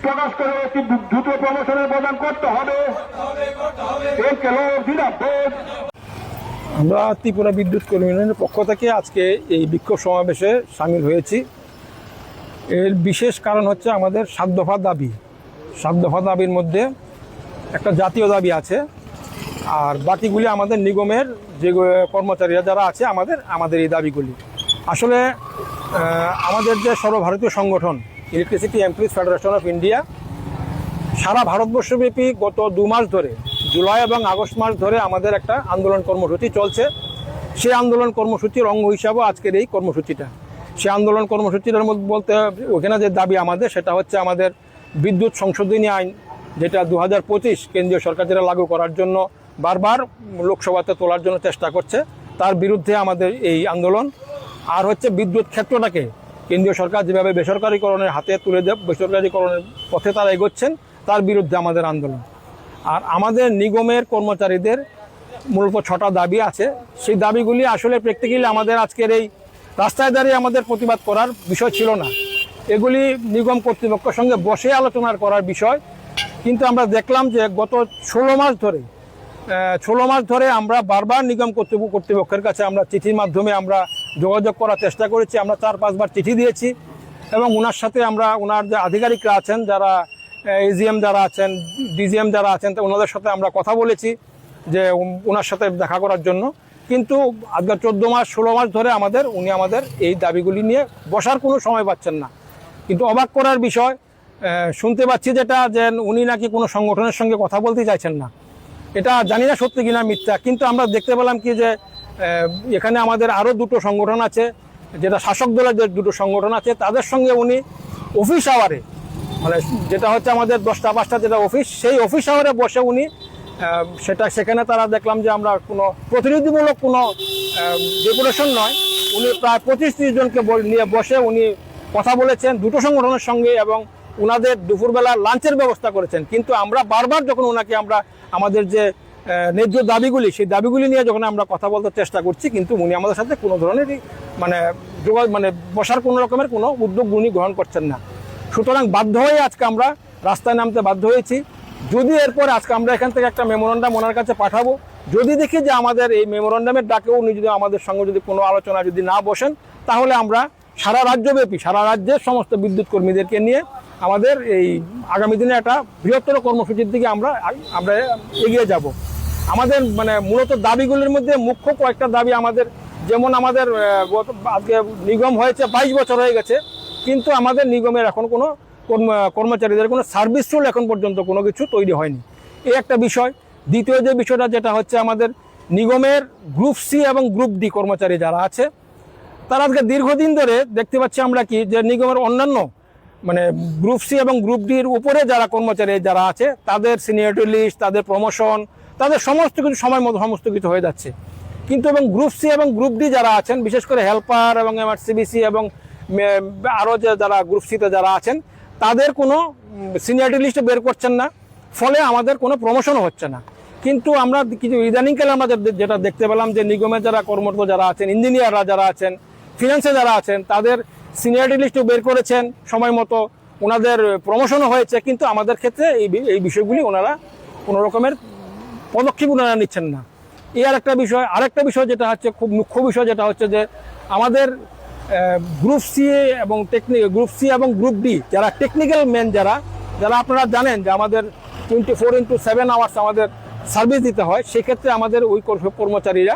প্রকাশ করে একটি দ্রুত প্রমোশনের প্রদান করতে হবে। আমরা ত্রিপুরা বিদ্যুৎ কর্মী ইউনিয়নের পক্ষ থেকে আজকে এই বিক্ষোভ সমাবেশে সামিল হয়েছি। এর বিশেষ কারণ হচ্ছে আমাদের 7 দফা দাবি। 7 দফা দাবির মধ্যে একটা জাতীয় দাবি আছে, আর বাকিগুলি আমাদের নিগমের যে কর্মচারীরা যারা আছে আমাদের এই দাবিগুলি। আসলে আমাদের যে সর্বভারতীয় সংগঠন electricity employees federation of India সারা ভারতবর্ষব্যাপী গত 2 মাস ধরে, জুলাই এবং আগস্ট মাস ধরে আমাদের একটা আন্দোলন কর্মসূচি চলছে। সেই আন্দোলন কর্মসূচির অঙ্গ হিসাবে আজকের এই কর্মসূচিটা। সেই আন্দোলন কর্মসূচিটার মধ্যে বলতে ওখানে যে দাবি আমাদের, সেটা হচ্ছে আমাদের বিদ্যুৎ সংশোধনী আইন, যেটা 2025 কেন্দ্রীয় সরকার যেটা লাগু করার জন্য বারবার লোকসভাতে তোলার জন্য চেষ্টা করছে, তার বিরুদ্ধে আমাদের এই আন্দোলন। আর হচ্ছে বিদ্যুৎ ক্ষেত্রটাকে কেন্দ্রীয় সরকার যেভাবে বেসরকারীকরণের হাতে তুলে দেয়, বেসরকারীকরণের পথে তারা এগোচ্ছেন, তার বিরুদ্ধে আমাদের আন্দোলন। আর আমাদের নিগমের কর্মচারীদের মূলত 6টা দাবি আছে। সেই দাবিগুলি আসলে প্র্যাকটিক্যালি আমাদের আজকের এই রাস্তায় দাঁড়িয়ে আমাদের প্রতিবাদ করার বিষয় ছিল না। এগুলি নিগম কর্তৃপক্ষের সঙ্গে বসে আলোচনা করার বিষয়। কিন্তু আমরা দেখলাম যে গত 16 মাস ধরে আমরা বারবার নিগম কর্তৃপক্ষের কাছে আমরা চিঠির মাধ্যমে আমরা যোগাযোগ করার চেষ্টা করেছি। আমরা 4-5 বার চিঠি দিয়েছি এবং ওনার সাথে ওনার যে আধিকারিকরা আছেন, যারা এজিএম যারা আছেন, ডিজিএম যারা আছেন, ওনাদের সাথে আমরা কথা বলেছি যে ওনার সাথে দেখা করার জন্য। কিন্তু আজকে 16 মাস ধরে উনি আমাদের এই দাবিগুলি নিয়ে বসার কোনো সময় পাচ্ছেন না। কিন্তু অবাক করার বিষয় শুনতে পাচ্ছি যেটা, যে উনি নাকি কোনো সংগঠনের সঙ্গে কথা বলতে চাইছেন না। এটা জানি না সত্যি কিনা মিথ্যা, কিন্তু আমরা দেখতে পেলাম কি যে এখানে আমাদের আরও 2টো সংগঠন আছে, যেটা শাসক দলের যে 2টো সংগঠন আছে, তাদের সঙ্গে উনি অফিস আওয়ারে, মানে যেটা হচ্ছে আমাদের 10টা-5টা যেটা অফিস, সেই অফিস আওয়ারে বসে উনি সেখানে তারা দেখলাম যে আমরা কোনো প্রতিনিধিমূলক কোনো ডেপুটেশন নয়, উনি প্রায় 25-30 জনকে নিয়ে বসে উনি কথা বলেছেন 2টো সংগঠনের সঙ্গে এবং ওনাদের দুপুরবেলা লাঞ্চের ব্যবস্থা করেছেন। কিন্তু আমরা বারবার যখন ওনাকে আমাদের যে ন্যায্য দাবিগুলি, সেই দাবিগুলি নিয়ে যখন আমরা কথা বলতে চেষ্টা করছি, কিন্তু উনি আমাদের সাথে কোনো ধরনেরই বসার কোনো রকমের কোনো উদ্যোগ উনি গ্রহণ করছেন না। সুতরাং বাধ্য হয়ে আজকে আমরা রাস্তায় নামতে বাধ্য হয়েছি। যদি এরপর আজকে আমরা এখান থেকে একটা মেমোরান্ডাম ওনার কাছে পাঠাবো, যদি দেখি যে আমাদের এই মেমোরান্ডামের ডাকেও উনি যদি আমাদের সঙ্গে যদি কোনো আলোচনা যদি না বসেন, তাহলে আমরা সারা রাজ্যব্যাপী, সারা রাজ্যের সমস্ত বিদ্যুৎ কর্মীদেরকে নিয়ে আমাদের এই আগামী দিনে একটা বৃহত্তর কর্মসূচির দিকে আমরা এগিয়ে যাব। আমাদের মূলত দাবিগুলির মধ্যে মুখ্য কয়েকটা দাবি আমাদের, যেমন আমাদের আজকে নিগম হয়েছে 22 বছর হয়ে গেছে, কিন্তু আমাদের নিগমের এখন কোনো কর্মচারীদের কোনো সার্ভিস রুল এখন পর্যন্ত কোনো কিছু তৈরি হয়নি, এই একটা বিষয়। দ্বিতীয় যে বিষয়টা, যেটা হচ্ছে আমাদের নিগমের গ্রুপ সি এবং গ্রুপ ডি কর্মচারী যারা আছে, তারা আজকে দীর্ঘদিন ধরে দেখতে পাচ্ছি আমরা কি যে নিগমের অন্যান্য গ্রুপ সি এবং গ্রুপ ডির উপরে যারা কর্মচারী যারা আছে, তাদের সিনিয়রিটি লিস্ট, তাদের প্রমোশন, তাদের সমস্ত কিছু সময় মতো সমস্ত কিছু হয়ে যাচ্ছে। কিন্তু এবং গ্রুপ সি এবং গ্রুপ ডি যারা আছেন, বিশেষ করে হেল্পার এবং এমআরসিবিসি এবং আরও যারা গ্রুপ সিতে যারা আছেন, তাদের কোনো সিনিয়রিটি লিস্ট বের করছেন না, ফলে আমাদের কোনো প্রমোশনও হচ্ছে না। কিন্তু আমরা কিছু ইদানিংকালে আমরা যেটা দেখতে পেলাম যে নিগমের যারা কর্মরত যারা আছেন, ইঞ্জিনিয়াররা যারা আছেন, ফিনান্সে যারা আছেন, তাদের সিনিয়রিটি লিস্টও বের করেছেন সময় মতো, ওনাদের প্রমোশনও হয়েছে। কিন্তু আমাদের ক্ষেত্রে এই বিষয়গুলি ওনারা কোনো রকমের পদক্ষেপ ওনারা নিচ্ছেন না। আর একটা বিষয়, আরেকটা বিষয় যেটা হচ্ছে খুব মুখ্য বিষয়, যেটা হচ্ছে যে আমাদের গ্রুপ সি এবং গ্রুপ ডি যারা টেকনিক্যাল ম্যান, যারা আপনারা জানেন যে আমাদের 24/7 আওয়ার্স আমাদের সার্ভিস দিতে হয়, সেক্ষেত্রে আমাদের ওই কর্মচারীরা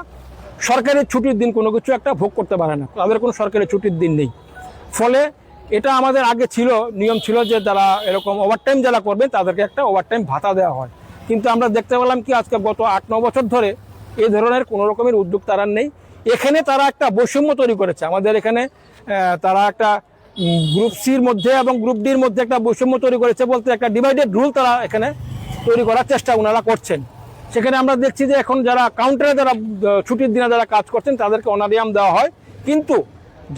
সরকারি ছুটির দিন কোনো কিছু একটা ভোগ করতে পারে না, তাদের কোনো সরকারি ছুটির দিন নেই। ফলে এটা আমাদের আগে নিয়ম ছিল যে যারা এরকম ওভারটাইম যারা করবেন তাদেরকে একটা ওভারটাইম ভাতা দেওয়া হয়। কিন্তু আমরা দেখতে পেলাম কি আজকে গত 8-9 বছর ধরে এই ধরনের কোনো রকমের উদ্যোগ তারা নেই। এখানে তারা একটা বৈষম্য তৈরি করেছে আমাদের এখানে, তারা একটা গ্রুপ সির মধ্যে এবং গ্রুপ ডির মধ্যে একটা বৈষম্য তৈরি করেছে, বলতে একটা ডিভাইডেড রুল তারা এখানে তৈরি করার চেষ্টা ওনারা করছেন। সেখানে আমরা দেখছি যে এখন যারা কাউন্টারে যারা ছুটির দিনে যারা কাজ করছেন তাদেরকে অনারিয়াম দেওয়া হয়, কিন্তু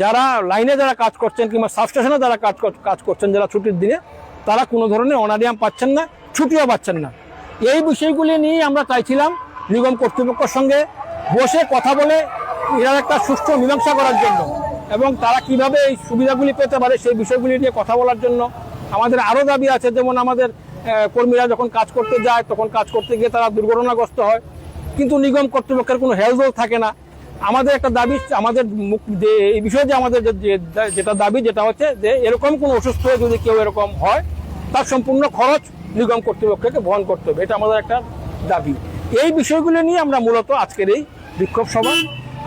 যারা লাইনে যারা কাজ করছেন কিংবা সাবস্টেশনে যারা কাজ করছেন যারা ছুটির দিনে, তারা কোনো ধরনের অনারিয়াম পাচ্ছেন না, ছুটিও পাচ্ছেন না। এই বিষয়গুলি নিয়ে আমরা চাইছিলাম নিগম কর্তৃপক্ষের সঙ্গে বসে কথা বলে এর একটা সুষ্ঠু মীমাংসা করার জন্য, এবং তারা কিভাবে এই সুবিধাগুলি পেতে পারে সেই বিষয়গুলি নিয়ে কথা বলার জন্য আমাদের আরও দাবি আছে, যেমন আমাদের কর্মীরা যখন কাজ করতে যায় তখন কাজ করতে গিয়ে তারা দুর্ঘটনাগ্রস্ত হয়, কিন্তু নিগম কর্তৃপক্ষের কোনো হেলদোল থাকে না। আমাদের একটা দাবি, আমাদের যে এই বিষয়ে যে আমাদের যেটা দাবি, যেটা হচ্ছে যে এরকম কোনো অসুস্থ হয়ে যদি কেউ এরকম হয় তার সম্পূর্ণ খরচ নিগম কর্তৃপক্ষকে বহন করতে হবে, এটা আমাদের একটা দাবি। এই বিষয়গুলো নিয়ে আমরা মূলত আজকের এই বিক্ষোভ সভা।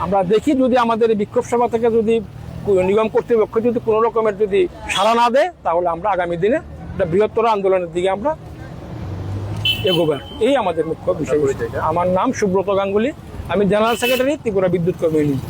আমরা দেখি যদি আমাদের এই বিক্ষোভ সভা থেকে যদি নিগম কর্তৃপক্ষ যদি কোনো রকমের যদি সাড়া না দেয়, তাহলে আমরা আগামী দিনে একটা বৃহত্তর আন্দোলনের দিকে আমরা এগোবো। এই আমাদের মুখ্য বিষয়। আমার নাম সুব্রত গাঙ্গুলি, আমি জেনারেল সেক্রেটারি ত্রিপুরা বিদ্যুৎ কর্মী ইউনিয়ন।